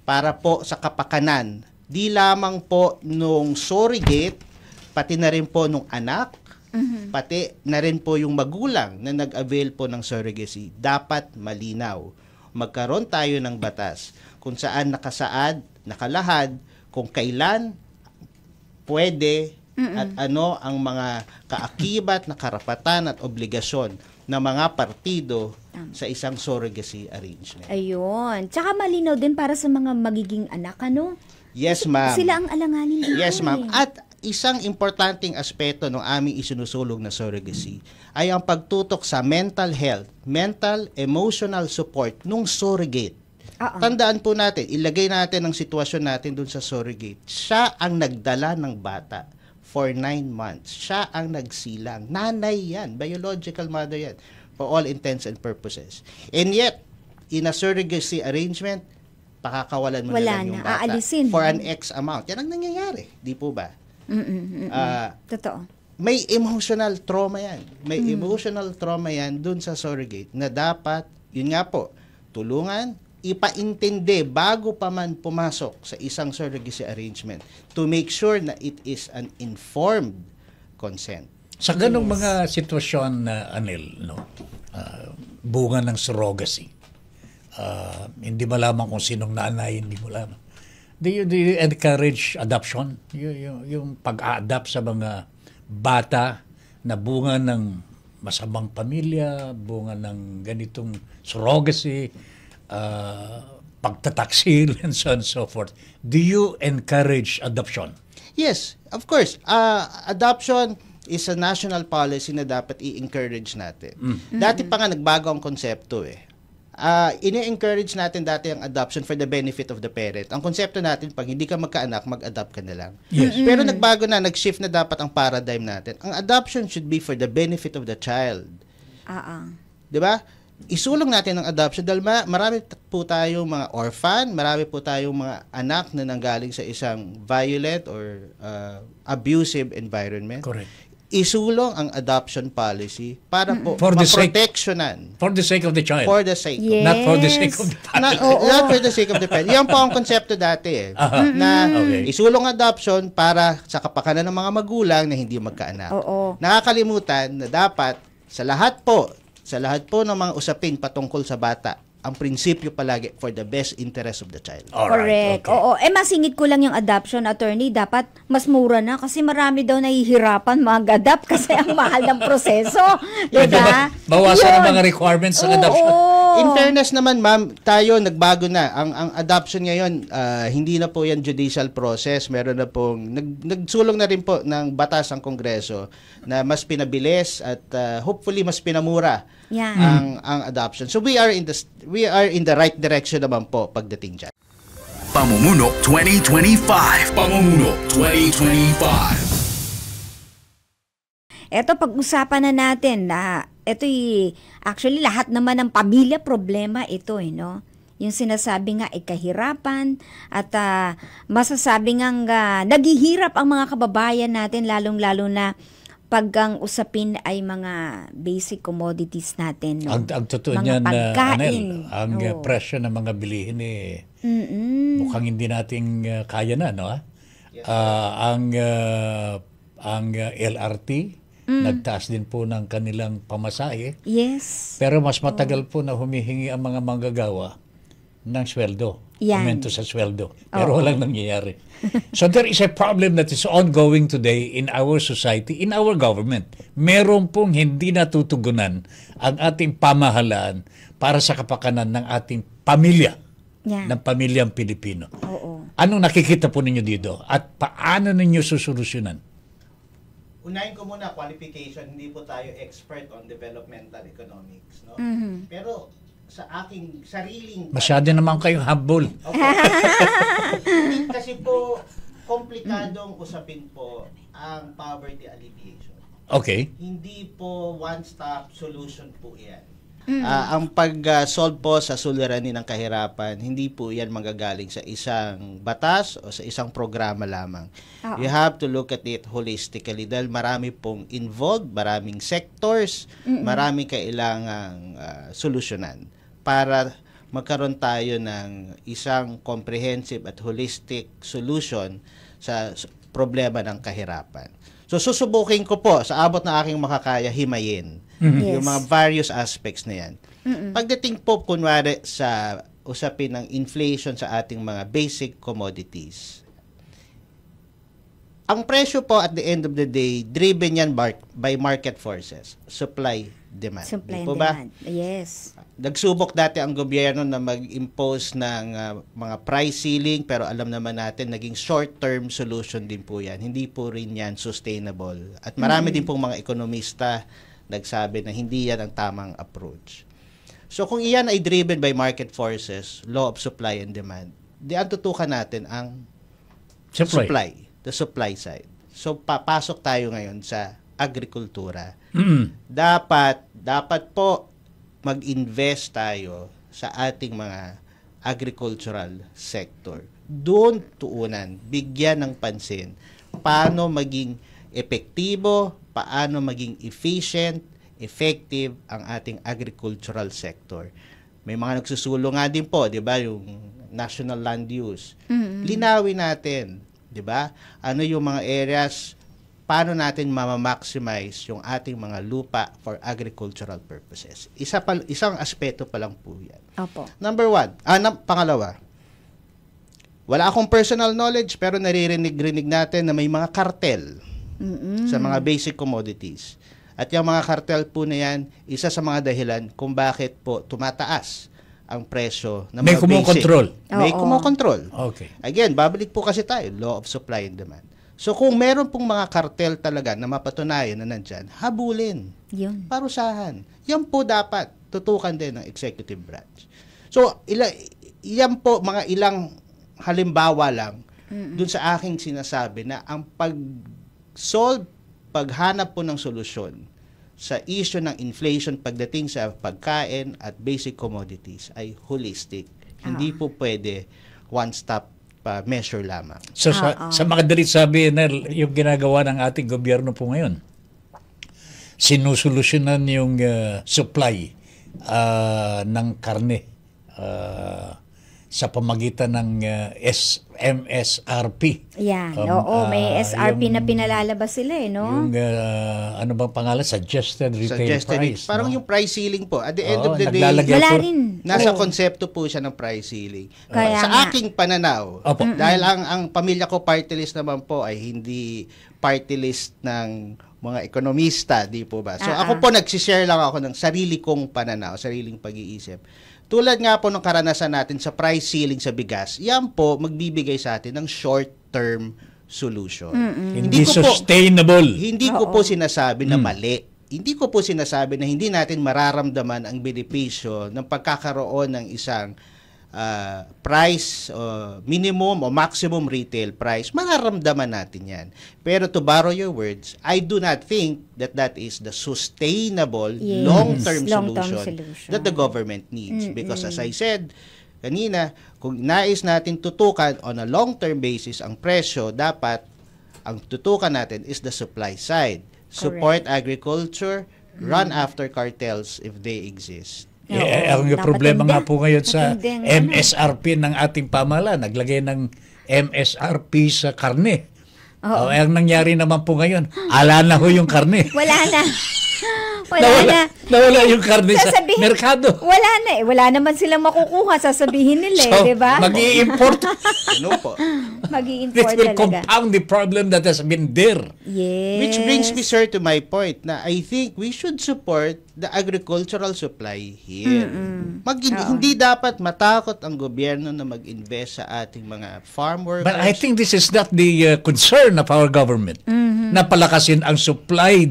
para po sa kapakanan, di lamang po nung surrogate, pati na rin po nung anak, pati na rin po yung magulang na nag-avail po ng surrogacy, dapat malinaw. Magkaroon tayo ng batas kung saan nakasaad, nakalahad, kung kailan pwede at ano ang mga kaakibat na karapatan at obligasyon ng mga partido sa isang surrogacy arrangement. Ayun. Tsaka malinaw din para sa mga magiging anak, ano? Yes, ma'am. Sila ang alanganin dito. Yes, ma'am. At isang importanteng aspeto ng aming isinusulong na surrogacy ay ang pagtutok sa mental health, mental, emotional support nung surrogate. Tandaan po natin, ilagay natin ang sitwasyon natin dun sa surrogate. Siya ang nagdala ng bata for 9 months. Siya ang nagsilang. Nanay yan. Biological mother yan. For all intents and purposes. And yet, in a surrogacy arrangement, pakakawalan mo na lang yung bata. Aalisin. For an X amount. Yan ang nangyayari. Di po ba? Totoo. May emotional trauma yan. May emotional trauma yan dun sa surrogate na dapat, yun nga po, tulungan, ipaintindi bago pa man pumasok sa isang surrogacy arrangement to make sure na it is an informed consent. Sa ganong mga sitwasyon, Anil, no, bunga ng surrogacy, hindi malaman kung sinong nanay, hindi mo lamang. Do you encourage adoption? Yung pag-a-adopt sa mga bata na bunga ng masamang pamilya, bunga ng ganitong surrogacy, pagtataksil, and so on and so forth. Do you encourage adoption? Yes, of course. Adoption is a national policy na dapat i-encourage natin. Dati pa nga nagbago ang konsepto eh. Ini-encourage natin dati ang adoption for the benefit of the parent. Ang konsepto natin, pag hindi ka magkaanak, mag-adopt ka na lang. Yes. Pero nagbago na, nag-shift na dapat ang paradigm natin. Ang adoption should be for the benefit of the child. Diba? Isulong natin ang adoption dahil marami po tayong mga orphan, marami po tayong mga anak na nanggaling sa isang violent or abusive environment. Correct. Isulong ang adoption policy para po For the sake- maproteksyonan. For the sake of the child. For the sake of Yes. Not for the sake of the not, family. not for the sake of the parent. Yan po ang konsepto dati eh. Na Okay. isulong adoption para sa kapakanan ng mga magulang na hindi magkaanak. Oo. Nakakalimutan na dapat sa lahat po ng mga usapin patungkol sa bata, ang prinsipyo palagi for the best interest of the child. Correct. Okay. Oo. Masingit ko lang yung adoption, attorney. Dapat mas mura na kasi marami daw nahihirapan mag-adopt kasi ang mahal ng proseso. Diba? Bawasan Yun. ang mga requirements sa adoption. Oo. In fairness naman, ma'am, tayo nagbago na. Ang adoption ngayon, hindi na po yan judicial process. Meron na pong, nagsulong na rin po ng batas ang Kongreso na mas pinabilis at hopefully mas pinamura Yan. ang adoption. So we are in the right direction naman po pagdating dyan. Pamumuno 2025. Pamumuno 2025. Eto, pag-usapan na natin na actually lahat naman ng pamilya problema ito no? Yung sinasabi nga kahirapan at masasabi nga naghihirap ang mga kababayan natin lalong-lalo na pag ang usapin ay mga basic commodities natin. No? Ang totoo mga niyan, pagkain. Anel, ang presyo ng mga bilihin mukhang hindi nating kaya na, no? Ang LRT, nagtaas din po ng kanilang pamasahe. Yes. Pero mas matagal po na humihingi ang mga manggagawa ng sweldo. Yan. Komento sa sweldo. Pero walang nangyayari. So there is a problem that is ongoing today in our society, in our government. Meron pong hindi natutugunan ang ating pamahalaan para sa kapakanan ng ating pamilya, Yan. ng pamilyang Pilipino. Oo. Anong nakikita po ninyo dito? At paano ninyo susolusyonan? Unahin ko muna qualification, hindi po tayo expert on developmental economics, no? Pero sa aking sariling Masyado naman kayong humble. kasi po komplikadong usapin po ang poverty alleviation. Okay. Hindi po one-stop solution po 'yan. Ang pag-solve po sa suliranin ng kahirapan, hindi po 'yan manggagaling sa isang batas o sa isang programa lamang. You have to look at it holistically dahil marami pong involved, maraming sectors, maraming kailangang solusyonan para magkaroon tayo ng isang comprehensive at holistic solution sa problema ng kahirapan. So susubukin ko po sa abot na aking makakaya himayin yung mga various aspects na yan. Pagdating po kunwari sa usapin ng inflation sa ating mga basic commodities, ang presyo po at the end of the day, driven yan by market forces, supply, demand. Supply and po ba? demand. Yes. Nagsubok dati ang gobyerno na mag-impose ng mga price ceiling, pero alam naman natin naging short-term solution din po yan. Hindi po rin yan sustainable. At marami din pong mga ekonomista nagsabi na hindi yan ang tamang approach. So kung iyan ay driven by market forces, law of supply and demand, di ang tutukan natin ang supply, the supply side. So papasok tayo ngayon sa agrikultura. Dapat po mag-invest tayo sa ating mga agricultural sector. Doon tuunan, bigyan ng pansin paano maging epektibo, paano maging efficient, effective ang ating agricultural sector. May mga nagsusulo nga din po, 'di ba, yung national land use. Linawin natin, 'di ba? Ano yung mga areas, paano natin ma-maximize yung ating mga lupa for agricultural purposes. Isang aspeto pa lang po 'yan. Opo. Number 1, pangalawa. Wala akong personal knowledge pero naririnig natin na may mga cartel sa mga basic commodities. At yung mga cartel po na yan, isa sa mga dahilan kung bakit po tumataas ang presyo ng mga kumokontrol. May kumokontrol. Okay. Again, babalik po kasi tayo, law of supply and demand. So kung meron pong mga cartel talaga na mapatunayan na nandyan, habulin, Yun. parusahan. Yan po dapat tutukan din ng executive branch. So yan po mga ilang halimbawa lang dun sa aking sinasabi na ang paghanap po ng solusyon sa issue ng inflation pagdating sa pagkain at basic commodities ay holistic. Hindi po pwede one-stop measure lamang. So sa mga dalit sabi, Nel, yung ginagawa ng ating gobyerno po ngayon, sinusolusyonan yung supply ng karne sa pamagitan ng MSRP. Yan. May SRP na pinalalabas sila no? Yung ano bang pangalan? Suggested retail price. Parang yung price ceiling po. At the end of the day, wala rin. Nasa konsepto po siya ng price ceiling. Sa aking pananaw, dahil ang pamilya ko party list naman po ay hindi party list ng mga ekonomista, di po ba? So ako po nagsishare lang ako ng sarili kong pananaw, sariling pag-iisip. Tulad nga po ng karanasan natin sa price ceiling sa bigas, yan po magbibigay sa atin ng short-term solution. Hindi sustainable. Hindi ko po sinasabi na mali. Hindi ko po sinasabi na hindi natin mararamdaman ang benepisyo ng pagkakaroon ng isang price, minimum o maximum retail price. Mararamdaman natin yan. Pero to borrow your words, I do not think that is the sustainable long-term solution that the government needs. Because as I said kanina, kung nais natin tutukan on a long-term basis ang presyo, dapat ang tutukan natin is the supply side. Support agriculture, run after cartels if they exist. Ang problema nga po ngayon sa MSRP ng ating pamahalaan, naglagay ng MSRP sa karne. Ang nangyari naman po ngayon, ala na ho yung karne. Wala na. Nawala yung karne sa merkado. Wala na eh. Wala naman silang makukuha. Sasabihin nila so, di ba? Mag-i-import. Ano po? Mag-i-import This will talaga. compound the problem that has been there. Yes. Which brings me, sir, to my point na I think we should support the agricultural supply here. Hindi dapat matakot ang gobyerno na mag-invest sa ating mga farm workers. But I think this is not the concern of our government. Na palakasin ang supply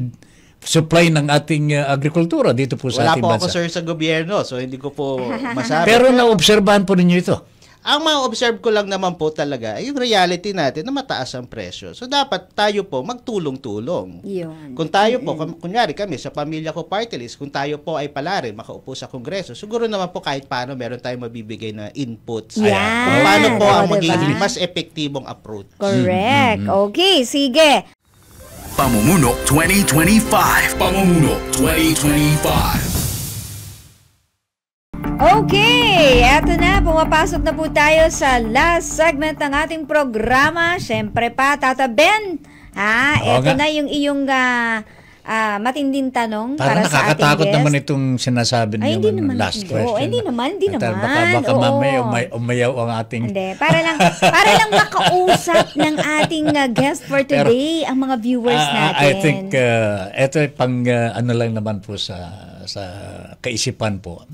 ng ating agrikultura dito po sa ating bansa. Wala po ako, sir, sa gobyerno, so hindi ko po masabi. Pero naobserbahan po ninyo ito. Ang ma-observe ko lang naman po talaga ay yung reality natin na mataas ang presyo. So dapat tayo po magtulong-tulong. Yun. Kung tayo po, kunyari kami sa pamilya ko party list, kung tayo po ay pala rin makaupo sa Kongreso, siguro naman po kahit paano meron tayong mabibigay na inputs. Kung paano po ang magiging mas epektibong approach. Correct. Okay, sige. Pamumuno 2025. Pamumuno 2025. Okay, eto na, pumapasok na po tayo sa last segment ng ating programa. Siyempre pa, Tata Ben, eto na yung iyong matinding tanong para sa ating guest. Nakakatakot naman itong sinasabi niyo last question. Hindi naman. Baka mamaya umayaw ang ating... Hindi, para lang makausap ng ating guest for today, ang mga viewers natin. I think, eto pang ano lang naman po sa kaisipan po.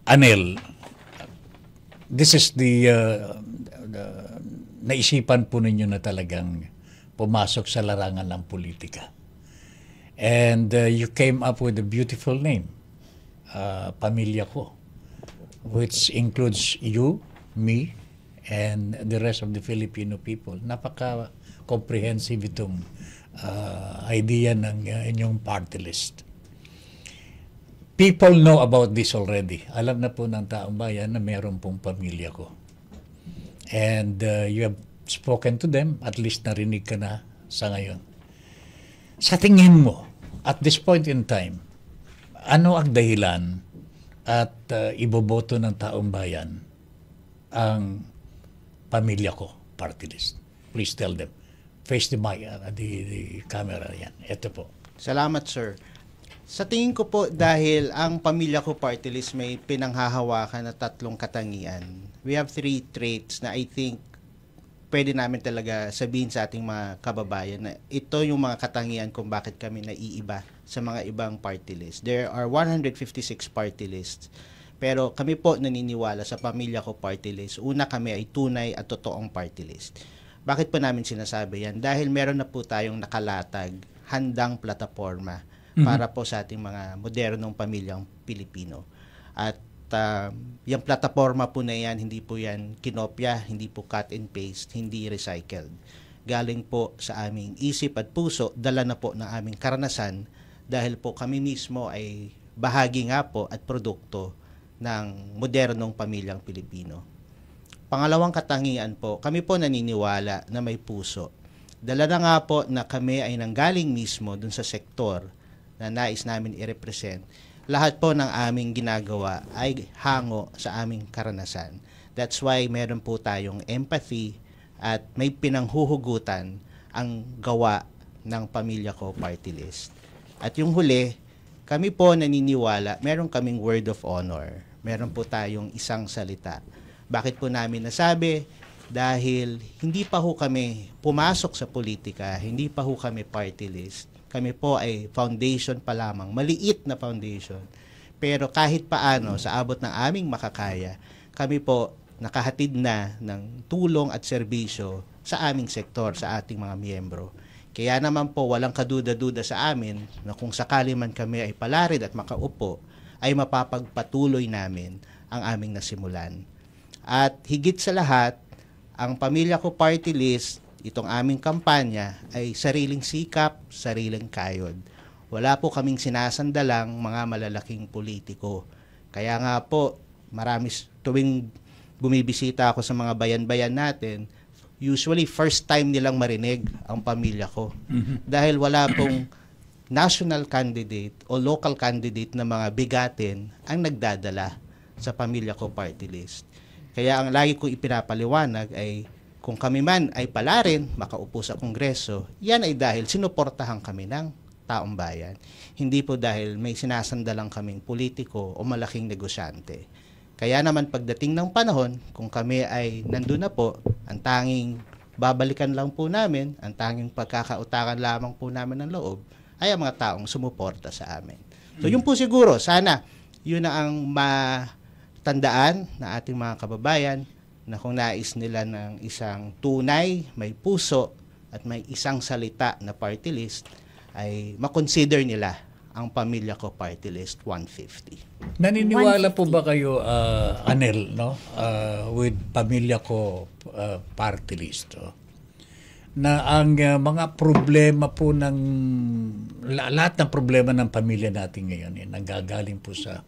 Anel, this is the naisipan po ninyo na talagang pumasok sa larangan ng politika. And you came up with a beautiful name, Pamilya Ko, which includes you, me, and the rest of the Filipino people. Napaka-comprehensive itong idea ng inyong party list. People know about this already. Alam na po ng taong bayan na meron pong Pamilya Ko. And you have spoken to them, at least narinig ka na sa ngayon. Sa tingin mo, at this point in time, ano ang dahilan at iboboto ng taong bayan ang Pamilya Ko party list? Please tell them. Face the mic, the camera yan. Ito po. Salamat, sir. Sa tingin ko po, dahil ang Pamilya Ko party list may pinanghahawakan na 3 katangian. We have 3 traits na I think pwede namin talaga sabihin sa ating mga kababayan na ito yung mga katangian kung bakit kami naiiba sa mga ibang party list. There are 156 party lists. Pero kami po naniniwala sa Pamilya Ko party list. Una, kami ay tunay at totoong party list. Bakit po namin sinasabi yan? Dahil meron na po tayong nakalatag, handang plataforma para po sa ating mga modernong pamilyang Pilipino. At yung plataforma po na yan, hindi po yan kinopya, hindi po cut and paste, hindi recycled. Galing po sa aming isip at puso, dala na po ng aming karanasan dahil po kami mismo ay bahagi nga po at produkto ng modernong pamilyang Pilipino. Pangalawang katangian po, kami po naniniwala na may puso. Dala na nga po na kami ay nanggaling mismo dun sa sektor na nais namin i-represent. Lahat po ng aming ginagawa ay hango sa aming karanasan. That's why meron po tayong empathy at may pinanghuhugutan ang gawa ng Pamilya Ko party list. At yung huli, kami po naniniwala, meron kaming word of honor. Meron po tayong isang salita. Bakit po namin nasabi? Dahil hindi pa ho kami pumasok sa politika, hindi pa ho kami party list. Kami po ay foundation pa lamang, maliit na foundation. Pero kahit paano, sa abot ng aming makakaya, kami po nakahatid na ng tulong at serbisyo sa aming sektor, sa ating mga miyembro. Kaya naman po, walang kaduda-duda sa amin na kung sakali man kami ay palarin at makaupo, ay mapapagpatuloy namin ang aming nasimulan. At higit sa lahat, ang Pamilya Ko party list, itong aming kampanya ay sariling sikap, sariling kayod. Wala po kaming sinasandalang mga malalaking politiko. Kaya nga po, tuwing bumibisita ako sa mga bayan-bayan natin, usually first time nilang marinig ang Pamilya Ko. Dahil wala pong national candidate o local candidate na mga bigatin ang nagdadala sa Pamilya Ko party list. Kaya ang lagi ko ipinapaliwanag ay kung kami man ay palarin, makaupo sa Kongreso, yan ay dahil sinuportahan kami ng taong bayan. Hindi po dahil may sinasandalang kaming politiko o malaking negosyante. Kaya naman pagdating ng panahon, kung kami ay nandun na po, ang tanging babalikan lang po namin, ang tanging pagkakautakan lamang po namin ng loob, ay ang mga taong sumuporta sa amin. So yun po siguro, sana yun na ang matandaan na ating mga kababayan, na kung nais nila ng isang tunay, may puso, at may isang salita na party list, ay makonsider nila ang Pamilya Ko party list 150. Naniniwala po ba kayo, Anel, no? With Pamilya Ko party list, na ang mga problema po ng lahat ng problema ng pamilya natin ngayon nanggagaling po sa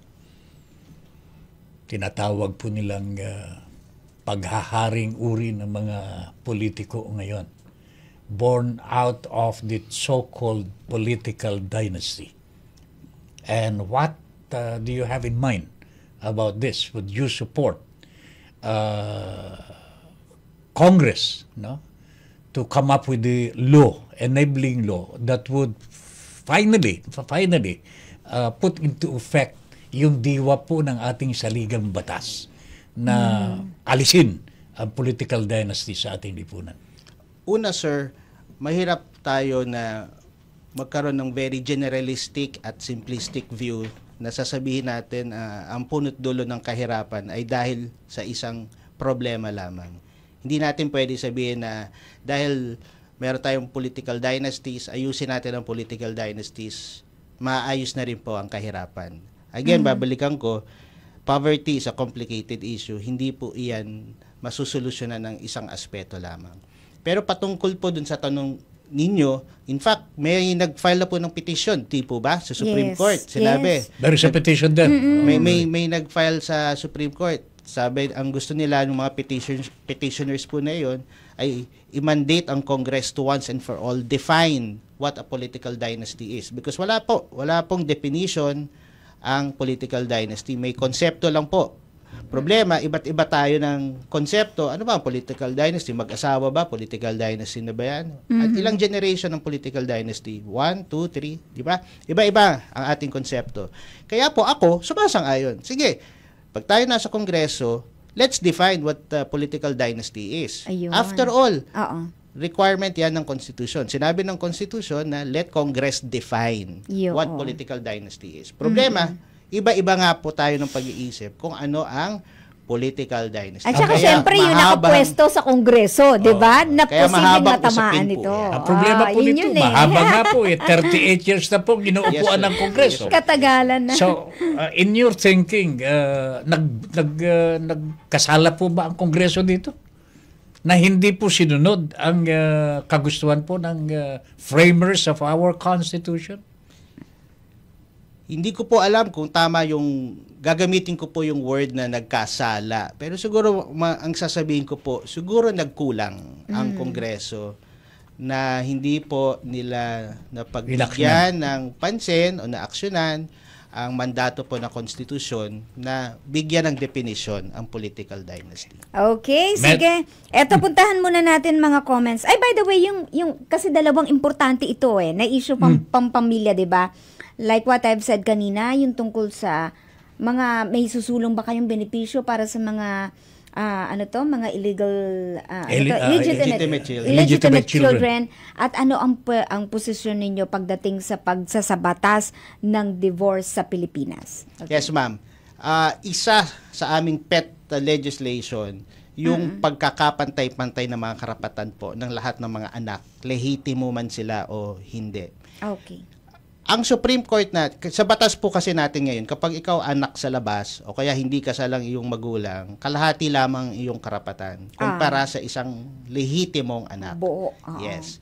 tinatawag po nilang paghaharing uri ng mga politiko ngayon, born out of the so-called political dynasty. And what do you have in mind about this? Would you support Congress, no, to come up with the law, enabling law that would finally put into effect yung diwa po ng ating saligang batas na alisin ang political dynasty sa ating lipunan? Una, sir, mahirap tayo na magkaroon ng very generalistic at simplistic view na sasabihin natin ang punot dulo ng kahirapan ay dahil sa isang problema lamang. Hindi natin pwede sabihin na dahil meron tayong political dynasties, ayusin natin ang political dynasties, maayos na rin po ang kahirapan. Again, babalikan ko, poverty is a complicated issue. Hindi po iyan masusolusyonan ng isang aspeto lamang. Pero patungkol po dun sa tanong ninyo, in fact, may nag-file na po ng petition, di po ba? Sa Supreme Court, sinabi. There is a petition din. May nag-file sa Supreme Court. Sabi, ang gusto nila ng mga petitioners po na yon ay i-mandate ang Congress to once and for all define what a political dynasty is. Because wala pong definition ang political dynasty. May konsepto lang po. Problema, iba't iba tayo ng konsepto. Ano ba ang political dynasty? Mag-asawa ba? Political dynasty na ba yan? At ilang generation ng political dynasty? 1, 2, 3, di ba? Iba-iba ang ating konsepto. Kaya po ako, sumasang-ayon. Sige, pag tayo nasa Kongreso, let's define what political dynasty is. Ayun. After all, requirement yan ng Constitution. Sinabi ng Constitution na let Congress define what political dynasty is. Problema, iba-iba nga po tayo ng pag-iisip kung ano ang political dynasty. At saka syempre yung nakapwesto sa Kongreso, di ba? Na posibleng matamaan ito. Ang problema po nito, mahaba nga po 38 years na po ginuupuan ng Kongreso. Katagalan na. So, in your thinking, nagkasala po ba ang Kongreso dito? Na hindi po sinunod ang kagustuhan po ng framers of our Constitution? Hindi ko po alam kung tama yung gagamitin ko po yung word na nagkasala. Pero siguro ang sasabihin ko po, siguro nagkulang ang Kongreso na hindi po nila napagbigyan ng pansin o naaksyonan ang mandato po ng konstitusyon na bigyan ng definition ang political dynasty. Okay, sige. Eto, puntahan muna natin mga comments. Ay, by the way, yung kasi dalawang importante ito na issue pampamilya, di ba? Like what I've said kanina, yung tungkol sa mga may susulong ba kayong benepisyo para sa mga mga illegitimate children, at ano ang posisyon ninyo pagdating sa pagsasabatas ng divorce sa Pilipinas? Okay. Yes, ma'am. Isa sa aming pet legislation yung pagkakapantay-pantay ng mga karapatan po ng lahat ng mga anak, lehitimo man sila o hindi. Okay. Ang Supreme Court sa batas po kasi natin ngayon, kapag ikaw anak sa labas o kaya hindi kasalang iyong magulang, kalahati lamang iyong karapatan kumpara sa isang lehitimong anak. Buo. Yes.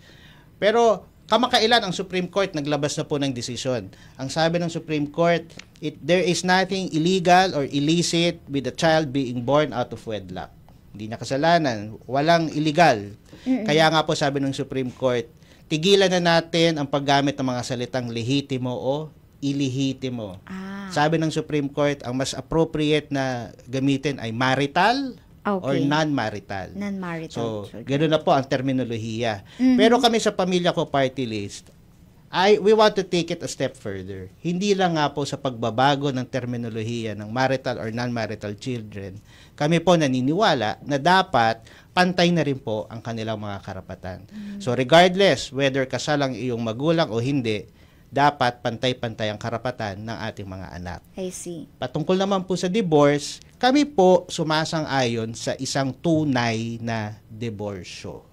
Pero kamakailan ang Supreme Court naglabas na po ng desisyon. Ang sabi ng Supreme Court, there is nothing illegal or illicit with the child being born out of wedlock. Hindi niya kasalanan, walang illegal. Kaya nga po sabi ng Supreme Court, tigilan na natin ang paggamit ng mga salitang lehitimo o ilehitimo. Sabi ng Supreme Court, ang mas appropriate na gamitin ay marital or non-marital. Non-marital. So, ganoon na po ang terminolohiya. Pero kami sa Pamilya Ko Party List, we want to take it a step further. Hindi lang nga po sa pagbabago ng terminolohiya ng marital or non-marital children, kami po naniniwala na dapat pantay na rin po ang kanilang mga karapatan. So regardless whether kasal ang iyong magulang o hindi, dapat pantay-pantay ang karapatan ng ating mga anak. I see. Patungkol naman po sa divorce, kami po sumasang-ayon sa isang tunay na diborsyo.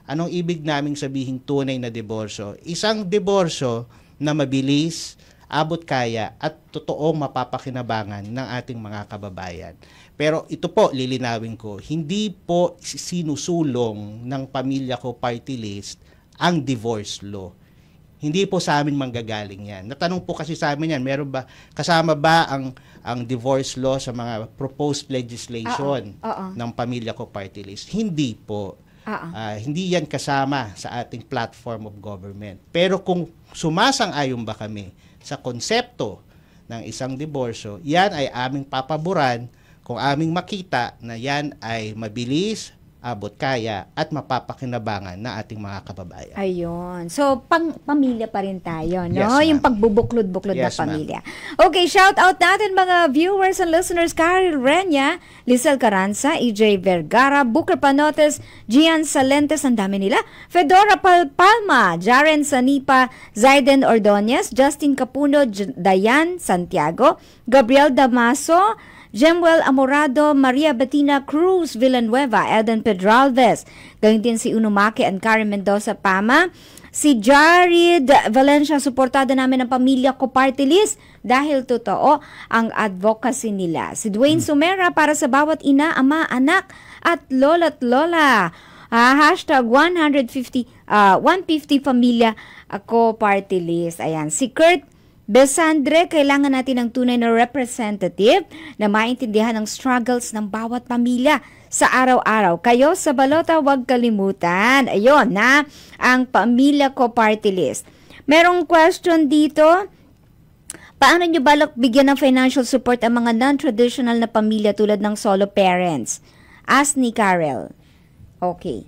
Anong ibig naming sabihin tunay na diborsyo? Isang diborsyo na mabilis, abot kaya at totoong mapapakinabangan ng ating mga kababayan. Pero ito po, lilinawin ko, hindi po sinusulong ng Pamilya Ko Party List ang divorce law. Hindi po sa amin manggagaling yan. Natanong po kasi sa amin yan, kasama ba ang divorce law sa mga proposed legislation ng Pamilya Ko Party List? Hindi po. Hindi yan kasama sa ating platform of government. Pero kung sumasang-ayon ba kami sa konsepto ng isang diborsyo, yan ay aming papaboran kung aming makita na yan ay mabilis, abot kaya at mapapakinabangan na ating mga kababayan. Ayun. So, pamilya pa rin tayo, no? Yes, ma'am. Yung pagbubuklod-buklod Yes, na pamilya. Okay, shout out natin mga viewers and listeners. Karel Renya, Lizelle Caranza, EJ Vergara, Booker Panotes, Gian Salentes, ang dami nila. Fedora Palma, Jaren Sanipa, Zaiden Ordonez, Justin Capuno, Dayan Santiago, Gabriel Damaso, Jemuel Amorado, Maria Bettina Cruz Villanueva, Eden Pedralves, gayon din si Unumake and Karen Mendoza Pama, si Jared Valencia, suportado namin ng pamilya ko party list dahil totoo ang advocacy nila. Si Dwayne Sumera para sa bawat ina, ama, anak at lola't lola. Hashtag 150 pamilya ako party list. Ayan, si Kurt Besandre, kailangan natin ng tunay na representative na maintindihan ang struggles ng bawat pamilya sa araw-araw. Kayo sa balota, huwag kalimutan. Ayun na, ang pamilya ko party list. Merong question dito. Paano nyo balak bigyan ng financial support ang mga non-traditional na pamilya tulad ng solo parents? Ask ni Karel. Okay.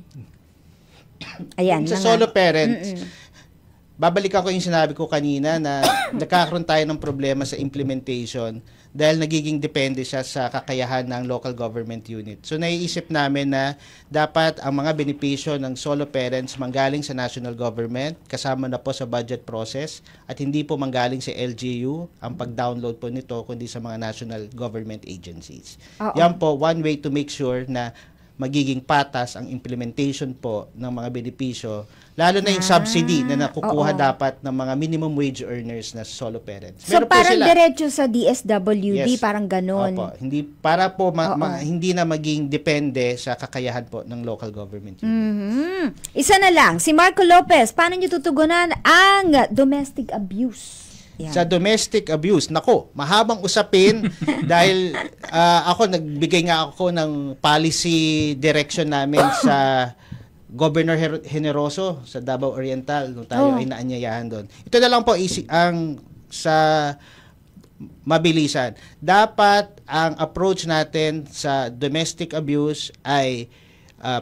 Ayan. Sa solo parents, babalikan ko yung sinabi ko kanina na nagkakaroon tayo ng problema sa implementation dahil nagiging depende siya sa kakayahan ng local government unit. So naiisip namin na dapat ang mga benepisyo ng solo parents manggaling sa national government, kasama na po sa budget process, at hindi po manggaling sa LGU ang pag-download po nito kundi sa mga national government agencies. Yan po one way to make sure na magiging patas ang implementation po ng mga benepisyo, lalo na yung subsidy na nakukuha dapat ng mga minimum wage earners na solo parents. So parang diretso sa DSWD, Yes. parang ganun. Opo, hindi para po hindi na maging depende sa kakayahan po ng local government unit. Isa na lang, si Marco Lopez, paano nyo tutugunan ang domestic abuse? Yan. Sa domestic abuse, nako, mahabang usapin dahil nagbigay nga ako ng policy direction namin sa Governor Generoso sa Davao Oriental nung tayo ay naanyayahan doon. Ito na lang po sa mabilisan. Dapat ang approach natin sa domestic abuse ay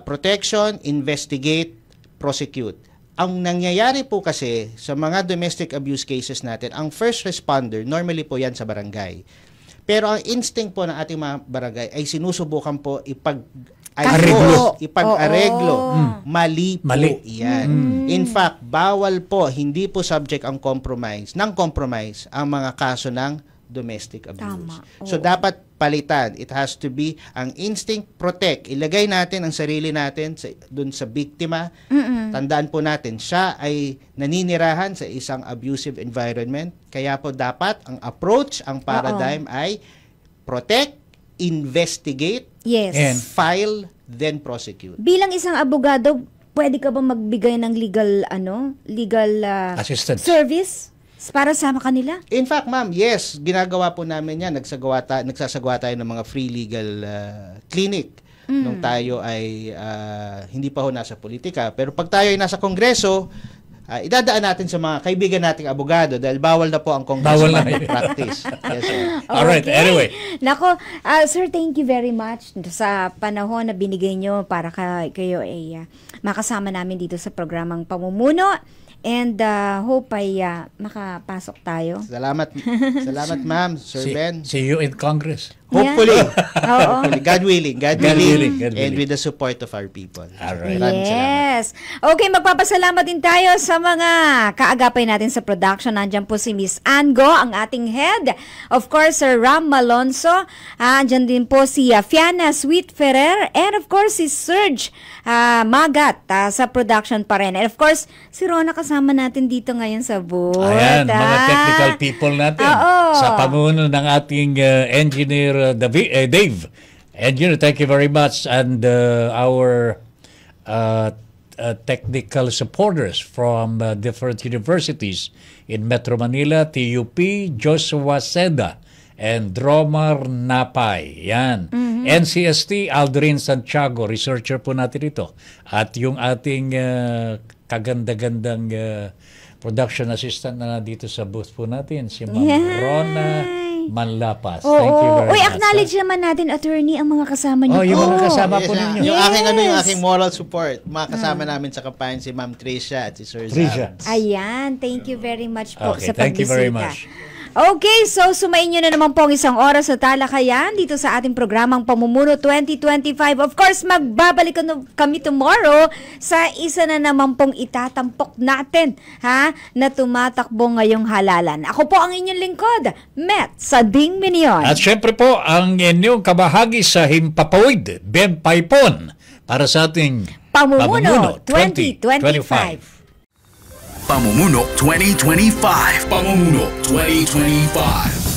protection, investigate, prosecute. Ang nangyayari po kasi sa mga domestic abuse cases natin, ang first responder, normally po yan sa barangay. Pero ang instinct po ng ating mga barangay ay sinusubukan po ipag-areglo. Mali po yan. In fact, bawal po, hindi po subject ng compromise ang mga kaso ng domestic abuse. So dapat palitan. It has to be ang instinct, protect. Ilagay natin ang sarili natin dun sa biktima. Tandaan po natin, siya ay naninirahan sa isang abusive environment. Kaya po dapat ang approach, ang paradigm ay protect, investigate, Yes. file, then prosecute. Bilang isang abogado, pwede ka ba magbigay ng legal Assistance. service para sa kanila? In fact, ma'am, yes, ginagawa po namin yan. Nagsasagawa tayo ng mga free legal clinic nung tayo ay hindi pa ho nasa politika. Pero pag tayo ay nasa kongreso, idadaan natin sa mga kaibigan nating abogado dahil bawal na po ang congressman practice. Yes, sir. All right, anyway. Nako, sir, thank you very much sa panahon na binigay nyo para kayo ay makasama namin dito sa programang Pamumuno. And hope ay makapasok tayo. Salamat, ma'am, Sir Ben. See you in Congress. Hopefully. Oo. Hopefully. God willing. willing. And with the support of our people. All right. Maraming Yes. Okay, magpapasalamat din tayo sa mga kaagapay natin sa production. Nandiyan po si Miss Ango, ang ating head. Of course, Sir Ram Malonzo. Andyan din po si Fiana Sweet Ferrer. And of course, si Serge Magat sa production pa rin. And of course, si Rona kasama natin dito ngayon sa booth. Ayan, mga technical people natin. Sa pamuno ng ating engineer Dave. Engineer, thank you very much. And our technical supporters from different universities in Metro Manila, TUP, Joshua Seda, and Dromar Napay. Yan. NCST, Aldrin Santiago, researcher po natin ito. At yung ating kaganda-gandang production assistant na dito sa booth po natin, si Ma'am Yay! Rona Manlapas. Oo. Thank you very Uy, much. acknowledge naman natin, attorney, ang mga kasama niyo. Oh, yung mga po. kasama Yes, po ninyo. Yung aking yung Yes. aking moral support. Mga kasama namin sa kampayan si Ma'am Tricia at si Sir Tricia. Zab. Ayan, thank you very much po Okay, sa thank you very pagbisita. much. Okay, so sumain nyo na naman po ang isang oras sa talakayan dito sa ating programang Pamumuno 2025. Of course, magbabalik kami tomorrow sa isa na naman pong itatampok natin, ha, na tumatakbo ngayong halalan. Ako po ang inyong lingkod, Met Sading Minion. At syempre po, ang inyong kabahagi sa Himpapawid, Ben Paipon, para sa ating Pamumuno 2025. Pamumuno 2025. Pamumuno 2025.